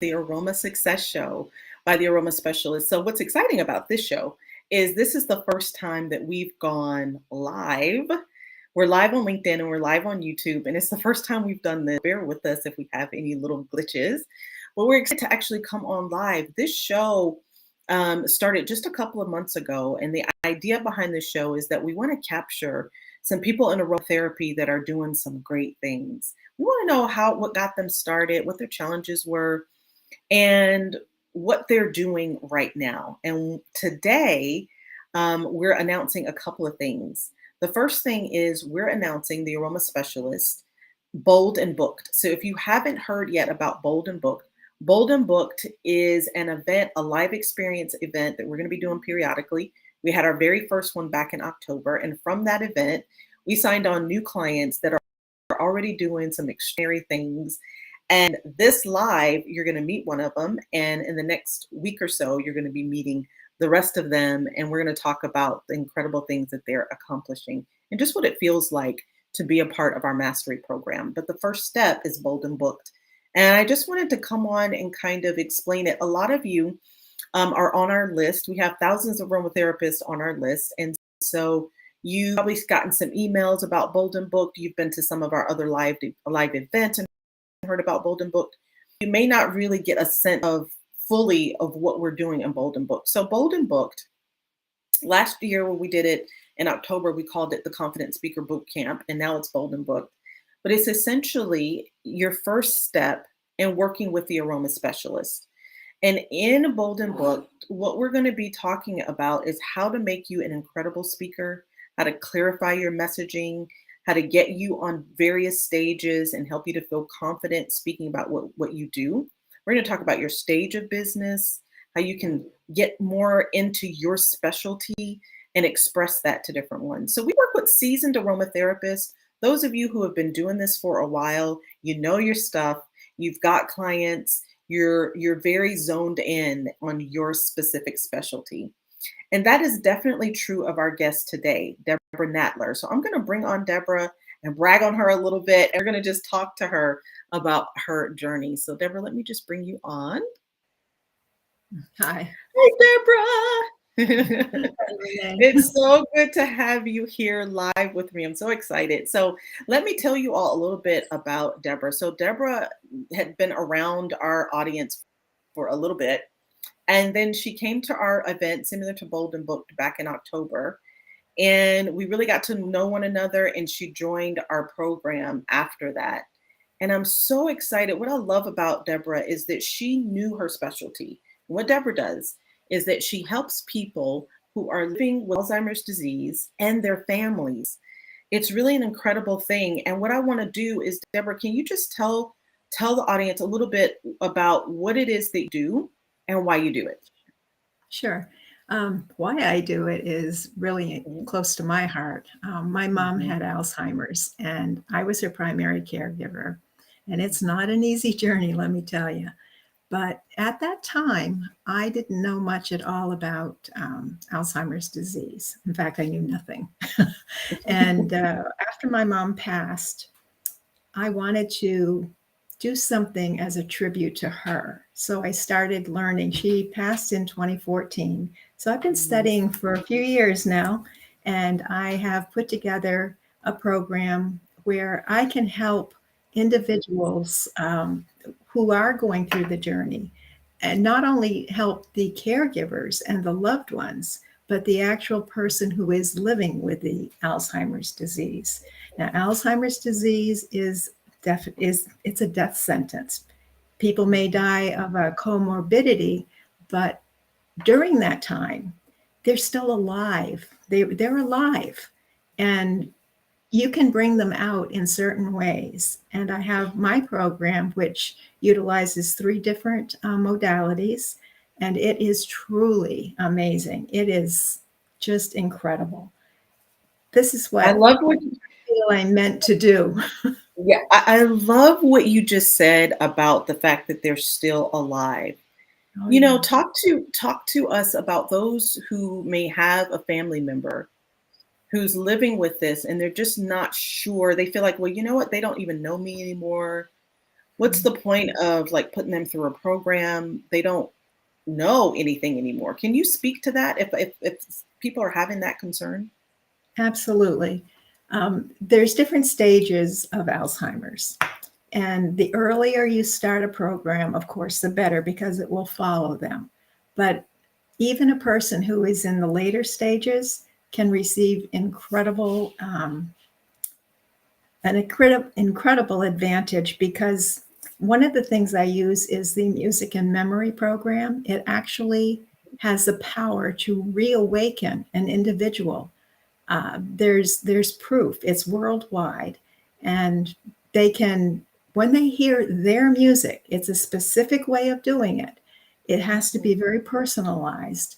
the Aroma Success show by the Aromaspecialists. So what's exciting about this show is this is the first time that we've gone live. We're live on LinkedIn and we're live on YouTube, and it's the first time we've done this. Bear with us if we have any little glitches, but we're excited to actually come on live. This show started just a couple of months ago, and the idea behind this show is that we want to capture some people in aromatherapy that are doing some great things. We want to know what got them started, what their challenges were, and what they're doing right now. And today, we're announcing a couple of things. The first thing is we're announcing the Aroma Specialist Bold and Booked. So if you haven't heard yet about Bold and Booked is an event, a live experience event that we're going to be doing periodically. We had our very first one back in October, and from that event, we signed on new clients that are already doing some extraordinary things. And this live, you're going to meet one of them, and in the next week or so, you're going to be meeting the rest of them, and we're going to talk about the incredible things that they're accomplishing and just what it feels like to be a part of our mastery program. But the first step is Bold and Booked. And I just wanted to come on and kind of explain it. A lot of you are on our list. We have thousands of aromatherapists on our list. And so you've probably gotten some emails about Bold and Booked. You've been to some of our other live events and heard about Bold and Booked. You may not really get a sense of fully of what we're doing in Bold and Booked. So Bold and Booked, last year when we did it in October, we called it the Confident Speaker Boot Camp, and now it's Bold and Booked. But it's essentially your first step in working with the aroma specialist. And in Bold and Booked, what we're going to be talking about is how to make you an incredible speaker, how to clarify your messaging, how to get you on various stages and help you to feel confident speaking about what you do. We're going to talk about your stage of business, how you can get more into your specialty and express that to different ones. So we work with seasoned aromatherapists. Those of you who have been doing this for a while, you know your stuff, you've got clients, you're very zoned in on your specific specialty. And that is definitely true of our guest today, Deborah Natler. So I'm going to bring on Deborah and brag on her a little bit. And we're going to just talk to her about her journey. So Deborah, let me just bring you on. Hi. Hey, Deborah. It's so good to have you here live with me. I'm so excited. So let me tell you all a little bit about Deborah. So Deborah had been around our audience for a little bit. And then she came to our event, similar to Bold and Booked, back in October. And we really got to know one another, and she joined our program after that. And I'm so excited. What I love about Deborah is that she knew her specialty. What Deborah does is that she helps people who are living with Alzheimer's disease and their families. It's really an incredible thing. And what I want to do is, Deborah, can you just tell the audience a little bit about what it is that you do and why you do it? Sure. Why I do it is really close to my heart. My mom had Alzheimer's, and I was her primary caregiver. And it's not an easy journey, let me tell you. But at that time, I didn't know much at all about Alzheimer's disease. In fact, I knew nothing. And after my mom passed, I wanted to do something as a tribute to her. So I started learning. She passed in 2014. So I've been studying for a few years now, and I have put together a program where I can help individuals who are going through the journey, and not only help the caregivers and the loved ones, but the actual person who is living with the Alzheimer's disease. Now, Alzheimer's disease is it's a death sentence. People may die of a comorbidity, but during that time, they're still alive. They're alive, and you can bring them out in certain ways. And I have my program, which utilizes 3 different modalities, and it is truly amazing. It is just incredible. This is what I love what I'm meant to do. Yeah, I love what you just said about the fact that they're still alive. Oh, You know, yeah. talk to us about those who may have a family member who's living with this and they're just not sure. They feel like, well, you know what? They don't even know me anymore. what's the point of like putting them through a program? They don't know anything anymore. Can you speak to that if people are having that concern? Absolutely. There's different stages of Alzheimer's. And the earlier you start a program, of course, the better because it will follow them. But even a person who is in the later stages can receive incredible advantage because one of the things I use is the music and memory program. It actually has the power to reawaken an individual. There's proof. It's worldwide, and they can when they hear their music. It's a specific way of doing it. It has to be very personalized.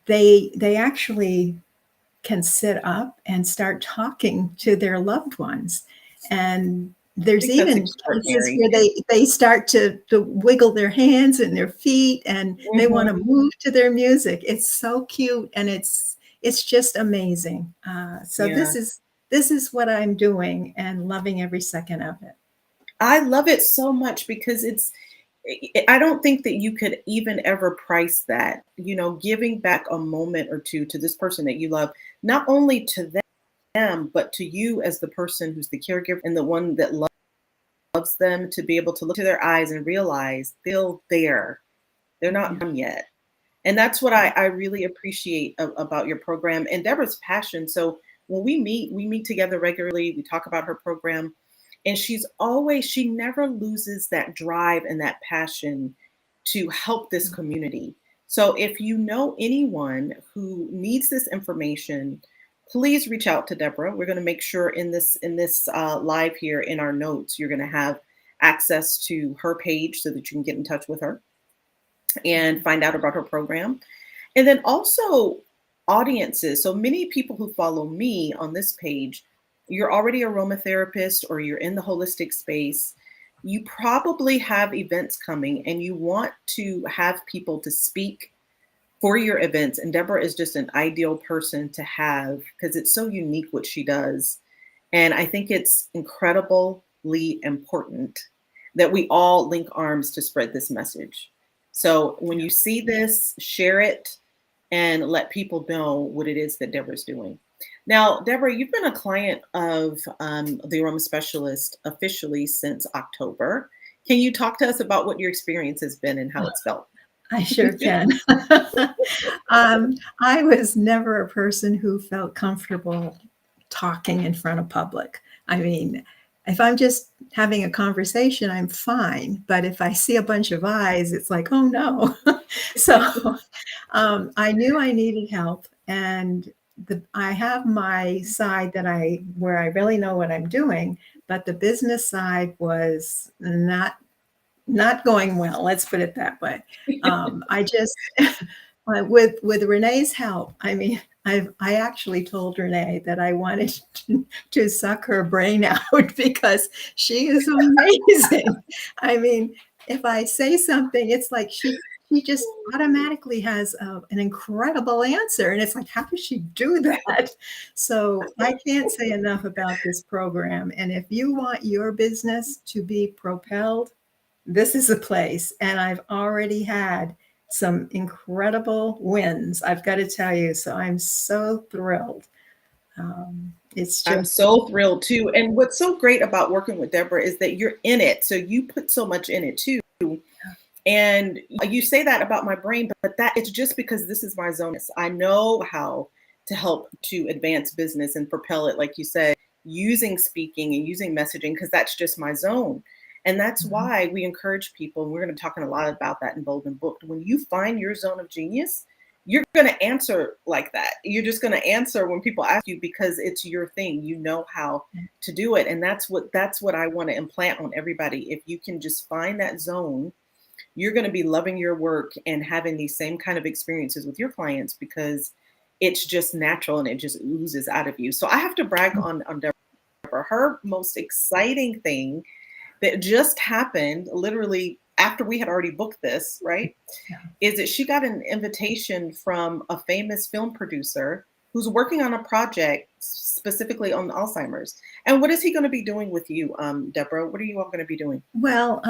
They actually can sit up and start talking to their loved ones. And I there's think that's even cases extraordinary. where they start to wiggle their hands and their feet and they want to Mhm. move to their music. It's so cute and it's just amazing. So Yeah. this is what I'm doing and loving every second of it. I love it so much because I don't think that you could even ever price that, giving back a moment or two to this person that you love, not only to them, but to you as the person who's the caregiver and the one that loves them, to be able to look to their eyes and realize they're there. They're not Yeah. done yet. And that's what I really appreciate about your program and Deborah's passion. So when we meet together regularly, we talk about her program, and she never loses that drive and that passion to help this community. So if you know anyone who needs this information, please reach out to Deborah. We're going to make sure in this live here in our notes, you're going to have access to her page so that you can get in touch with her and find out about her program. And then also audiences. So many people who follow me on this page, you're already a aromatherapist or you're in the holistic space. You probably have events coming and you want to have people to speak for your events. And Deborah is just an ideal person to have because it's so unique what she does. And I think it's incredibly important that we all link arms to spread this message. So when you see this, share it and let people know what it is that Deborah's doing. Now, Deborah, you've been a client of the Aroma Specialist officially since October. Can you talk to us about what your experience has been and how it's felt? I sure can. I was never a person who felt comfortable talking in front of public. I mean, if I'm just having a conversation, I'm fine. But if I see a bunch of eyes, it's like, oh no. So I knew I needed help, and I have my side where I really know what I'm doing, but the business side was not going well. Let's put it that way. I just with Renee's help. I mean, I actually told Renee that I wanted to suck her brain out because she is amazing. I mean, if I say something, it's like she just automatically has an incredible answer, and it's like, how does she do that? So I can't say enough about this program. And if you want your business to be propelled, this is a place. And I've already had some incredible wins, I've got to tell you. So I'm so thrilled. It's I'm just, so thrilled too. And what's so great about working with Deborah is that you're in it. So you put so much in it too. And you say that about my brain, but that it's just because this is my zone. I know how to help to advance business and propel it, like you said, using speaking and using messaging, because that's just my zone. And that's why we encourage people. And we're going to be talking a lot about that in Bold and Booked. When you find your zone of genius, you're going to answer like that. You're just going to answer when people ask you because it's your thing. You know how to do it. And that's what I want to implant on everybody. If you can just find that zone, you're going to be loving your work and having these same kind of experiences with your clients because it's just natural and it just oozes out of you. So I have to brag on Deborah. Her most exciting thing that just happened literally after we had already booked this, right? yeah. Is that she got an invitation from a famous film producer who's working on a project specifically on Alzheimer's. And what is he going to be doing with you, Deborah? What are you all going to be doing? Well,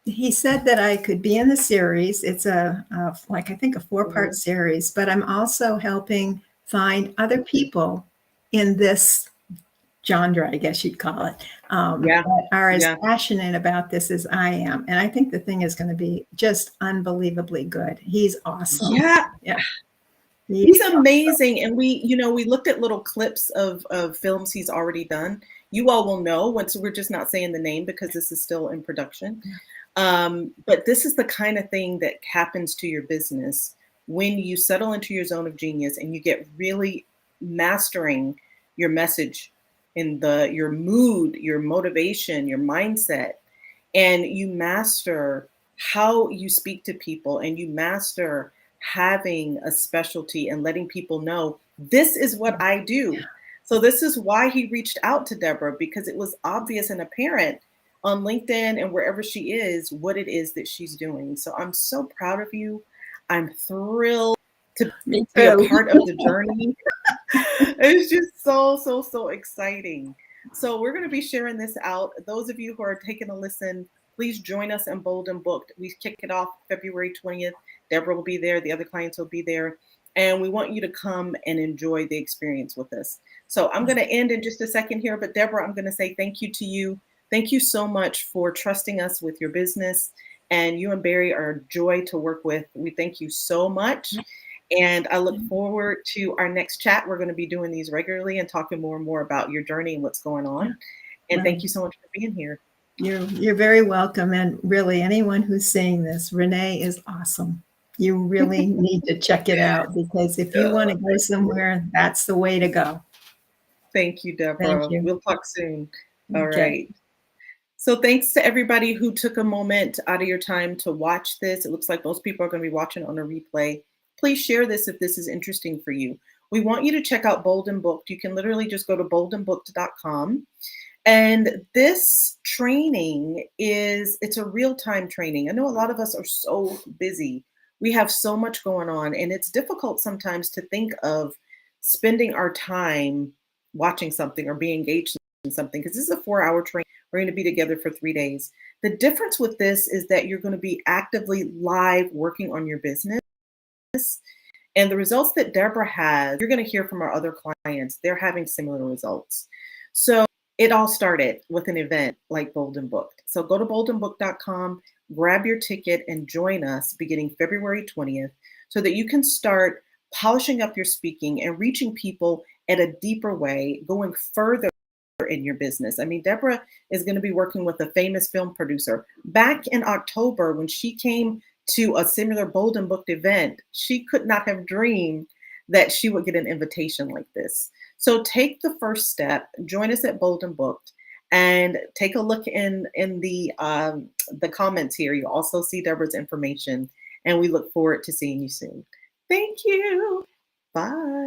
he said that I could be in the series. It's like I think a 4-part Mhm. series, but I'm also helping find other people in this genre, I guess you'd call it, Yeah, that are as yeah, passionate about this as I am. And I think the thing is going to be just unbelievably good. He's awesome. yeah. Yeah. He He's is amazing, and we looked at little clips of films he's already done. You all will know once we're just not saying the name because this is still in production. awesome. But this is the kind of thing that happens to your business when you settle into your zone of genius and you get really mastering your message in your mood, your motivation, your mindset, and you master how you speak to people and you master having a specialty and letting people know this is what I do. So this is why he reached out to Deborah, because it was obvious and apparent on LinkedIn and wherever she is what it is that she's doing. So I'm so proud of you. I'm thrilled to Me be a too. part of the journey. It's just so exciting. So we're going to be sharing this out. Those of you who are taking a listen, please join us in Bold and Booked. We kick it off February 20th. Deborah will be there. The other clients will be there. And we want you to come and enjoy the experience with us. So I'm going to end in just a second here. But Deborah, I'm going to say thank you to you. Thank you so much for trusting us with your business. And you and Barry are a joy to work with. We thank you so much. And I look forward to our next chat. We're going to be doing these regularly and talking more and more about your journey and what's going on. And Well, thank you so much for being here. you're very welcome. And really, anyone who's seeing this, Renee is awesome. You really need to check it out, because if you want to go somewhere, that's the way to go. Thank you, Thank Deborah. you. We'll talk soon. All Okay. right. So thanks to everybody who took a moment out of your time to watch this. It looks like most people are going to be watching on a replay. Please share this if this is interesting for you. We want you to check out Bold and Booked. You can literally just go to boldandbooked.com. And this training it's a real-time training. I know a lot of us are so busy. We have so much going on, and it's difficult sometimes to think of spending our time watching something or being engaged in something, because this is a 4-hour training. We're going to be together for 3 days. The difference with this is that you're going to be actively live working on your business. And the results that Deborah has, you're going to hear from our other clients. They're having similar results. So it all started with an event like Bold and Booked. So go to boldandbooked.com, grab your ticket, and join us beginning February 20th so that you can start polishing up your speaking and reaching people at a deeper way, going further in your business. I mean, Deborah is going to be working with a famous film producer. Back in October, when she came to a similar Bold and Booked event, she could not have dreamed that she would get an invitation like this. So take the first step, join us at Bold and Booked, and take a look in the comments here. You also see Deborah's information, and we look forward to seeing you soon. Thank you. Bye.